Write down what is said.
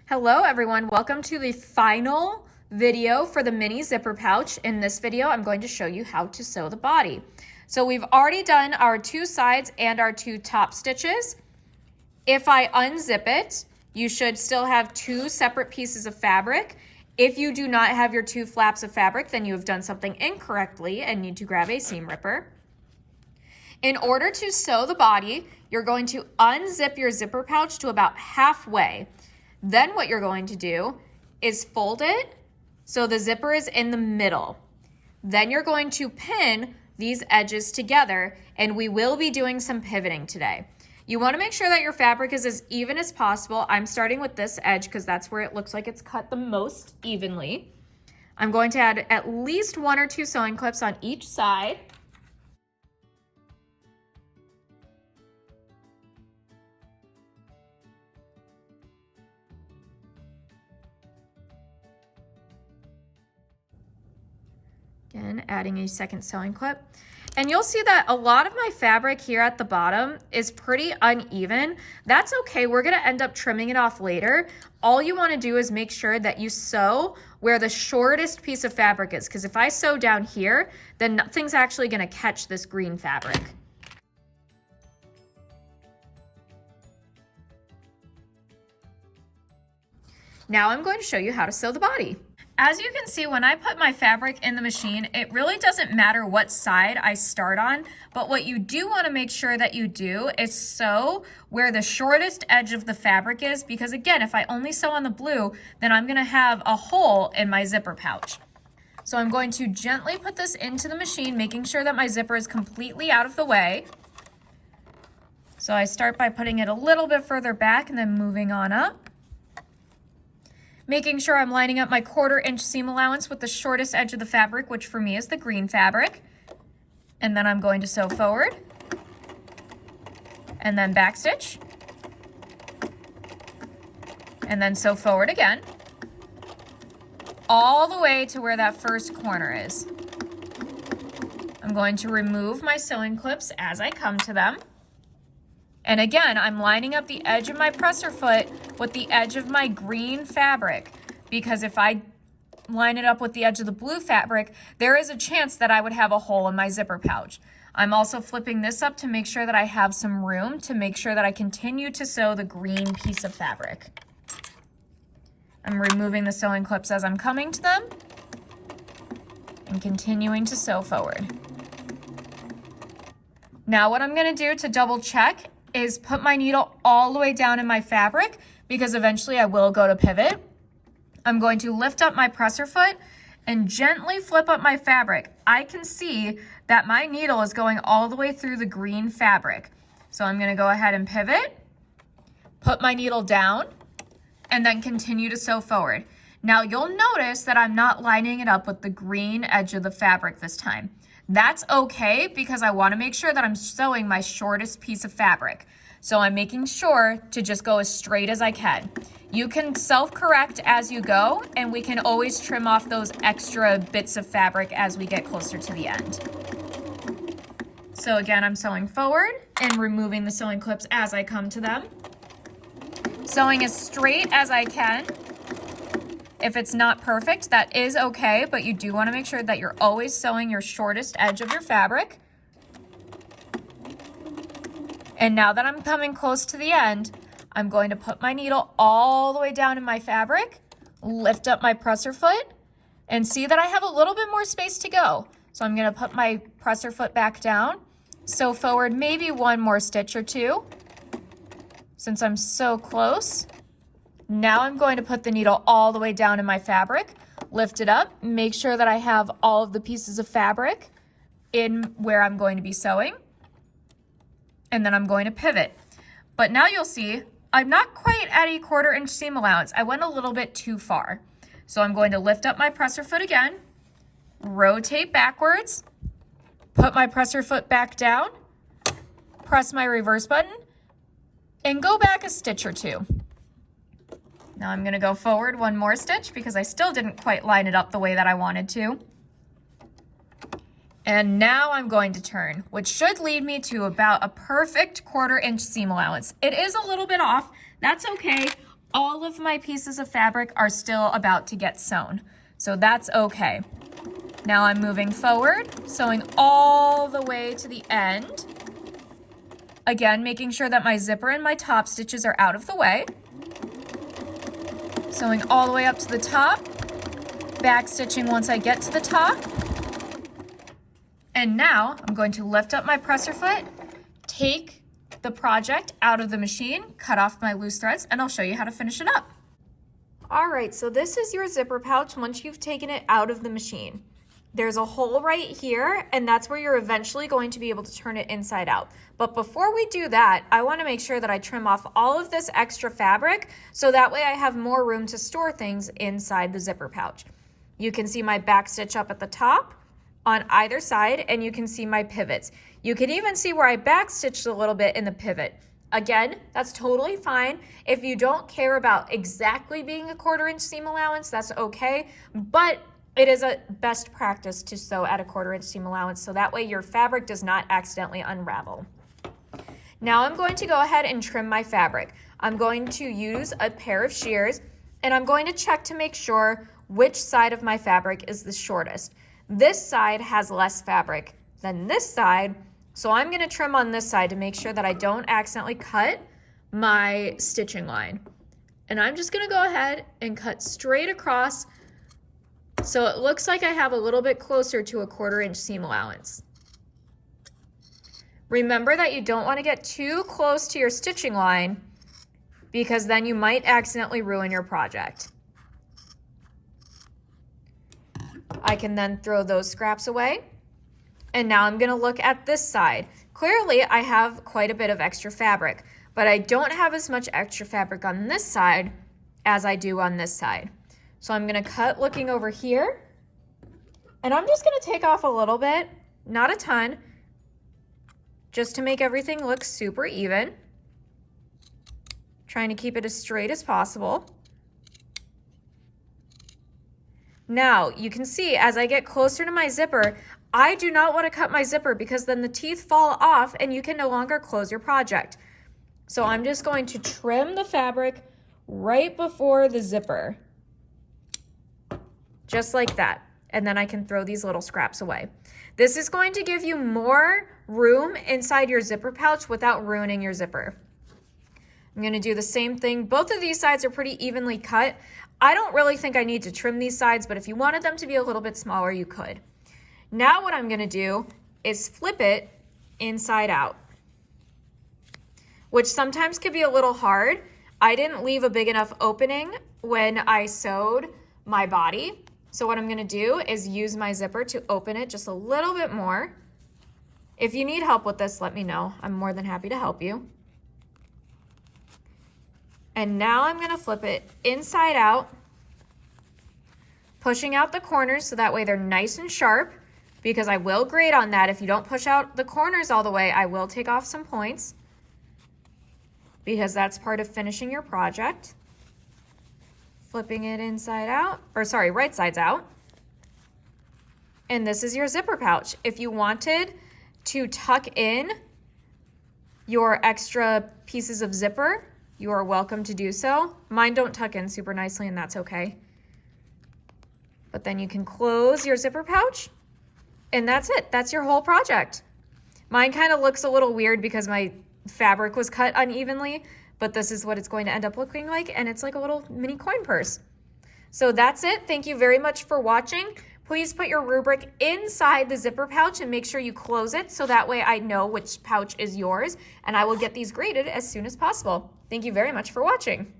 Hello everyone, welcome to the final video for the mini zipper pouch. In this video, I'm going to show you how to sew the body. So we've already done our two sides and our two top stitches. If I unzip it, you should still have two separate pieces of fabric. If you do not have your two flaps of fabric, then you have done something incorrectly and need to grab a seam ripper. In order to sew the body, you're going to unzip your zipper pouch to about halfway. Then what you're going to do is fold it so the zipper is in the middle. Then you're going to pin these edges together, and we will be doing some pivoting today. You want to make sure that your fabric is as even as possible. I'm starting with this edge because that's where it looks like it's cut the most evenly. I'm going to add at least 1 or 2 sewing clips on each side. Again, adding a second sewing clip. And you'll see that a lot of my fabric here at the bottom is pretty uneven. That's okay, we're gonna end up trimming it off later. All you wanna do is make sure that you sew where the shortest piece of fabric is, because if I sew down here, then nothing's actually gonna catch this green fabric. Now I'm going to show you how to sew the body. As you can see, when I put my fabric in the machine, it really doesn't matter what side I start on, but what you do want to make sure that you do is sew where the shortest edge of the fabric is, because again, if I only sew on the blue, then I'm going to have a hole in my zipper pouch. So I'm going to gently put this into the machine, making sure that my zipper is completely out of the way. So I start by putting it a little bit further back and then moving on up. Making sure I'm lining up my 1/4 inch seam allowance with the shortest edge of the fabric, which for me is the green fabric. And then I'm going to sew forward and then back stitch and then sew forward again, all the way to where that first corner is. I'm going to remove my sewing clips as I come to them. And again, I'm lining up the edge of my presser foot with the edge of my green fabric, because if I line it up with the edge of the blue fabric, there is a chance that I would have a hole in my zipper pouch. I'm also flipping this up to make sure that I have some room to make sure that I continue to sew the green piece of fabric. I'm removing the sewing clips as I'm coming to them and continuing to sew forward. Now what I'm going to do to double check is put my needle all the way down in my fabric, because eventually I will go to pivot. I'm going to lift up my presser foot and gently flip up my fabric. I can see that my needle is going all the way through the green fabric. So I'm gonna go ahead and pivot, put my needle down, and then continue to sew forward. Now you'll notice that I'm not lining it up with the green edge of the fabric this time. That's okay, because I want to make sure that I'm sewing my shortest piece of fabric. So I'm making sure to just go as straight as I can. You can self-correct as you go, and we can always trim off those extra bits of fabric as we get closer to the end. So again, I'm sewing forward and removing the sewing clips as I come to them. Sewing as straight as I can. If it's not perfect, that is okay, but you do want to make sure that you're always sewing your shortest edge of your fabric. And now that I'm coming close to the end, I'm going to put my needle all the way down in my fabric, lift up my presser foot, and see that I have a little bit more space to go. So I'm going to put my presser foot back down, sew forward maybe 1 more stitch or 2, since I'm so close. Now I'm going to put the needle all the way down in my fabric, lift it up, make sure that I have all of the pieces of fabric in where I'm going to be sewing, and then I'm going to pivot. But now you'll see I'm not quite at a 1/4 inch seam allowance. I went a little bit too far. So I'm going to lift up my presser foot again, rotate backwards, put my presser foot back down, press my reverse button, and go back a stitch or 2. Now I'm going to go forward 1 more stitch because I still didn't quite line it up the way that I wanted to. And now I'm going to turn, which should lead me to about a perfect 1/4 inch seam allowance. It is a little bit off. That's okay. all of my pieces of fabric are still about to get sewn. So that's okay. Now I'm moving forward, sewing all the way to the end. Again, making sure that my zipper and my top stitches are out of the way. Sewing all the way up to the top, back stitching once I get to the top. And now I'm going to lift up my presser foot, take the project out of the machine, cut off my loose threads, and I'll show you how to finish it up. All right, so this is your zipper pouch once you've taken it out of the machine. There's a hole right here, and that's where you're eventually going to be able to turn it inside out. But before we do that, I want to make sure that I trim off all of this extra fabric so that way I have more room to store things inside the zipper pouch. You can see my back stitch up at the top on either side, and you can see my pivots. You can even see where I back stitched a little bit in the pivot. Again, that's totally fine. If you don't care about exactly being a 1/4 inch seam allowance, that's okay, but it is a best practice to sew at a 1/4 inch seam allowance so that way your fabric does not accidentally unravel. Now I'm going to go ahead and trim my fabric. I'm going to use a pair of shears and I'm going to check to make sure which side of my fabric is the shortest. This side has less fabric than this side, so I'm going to trim on this side to make sure that I don't accidentally cut my stitching line. And I'm just going to go ahead and cut straight across so it looks like I have a little bit closer to a 1/4 inch seam allowance. Remember that you don't want to get too close to your stitching line because then you might accidentally ruin your project. I can then throw those scraps away. And now I'm going to look at this side. Clearly, I have quite a bit of extra fabric, but I don't have as much extra fabric on this side as I do on this side. So I'm going to cut looking over here, and I'm just going to take off a little bit, not a ton, just to make everything look super even. Trying to keep it as straight as possible. Now, you can see as I get closer to my zipper, I do not want to cut my zipper because then the teeth fall off and you can no longer close your project. So I'm just going to trim the fabric right before the zipper. Just like that. And then I can throw these little scraps away. This is going to give you more room inside your zipper pouch without ruining your zipper. I'm going to do the same thing. Both of these sides are pretty evenly cut. I don't really think I need to trim these sides, but if you wanted them to be a little bit smaller, you could. Now what I'm going to do is flip it inside out, which sometimes can be a little hard. I didn't leave a big enough opening when I sewed my body. So what I'm going to do is use my zipper to open it just a little bit more. If you need help with this, let me know. I'm more than happy to help you. And now I'm going to flip it inside out, pushing out the corners so that way they're nice and sharp, because I will grade on that. If you don't push out the corners all the way, I will take off some points because that's part of finishing your project. Flipping it inside out, or sorry, right sides out. And this is your zipper pouch. If you wanted to tuck in your extra pieces of zipper, you are welcome to do so. Mine don't tuck in super nicely, and that's okay. But then you can close your zipper pouch, and that's it. That's your whole project. Mine kind of looks a little weird because my fabric was cut unevenly, but this is what it's going to end up looking like, and it's like a little mini coin purse. So that's it. Thank you very much for watching. Please put your rubric inside the zipper pouch and make sure you close it so that way I know which pouch is yours, and I will get these graded as soon as possible. Thank you very much for watching.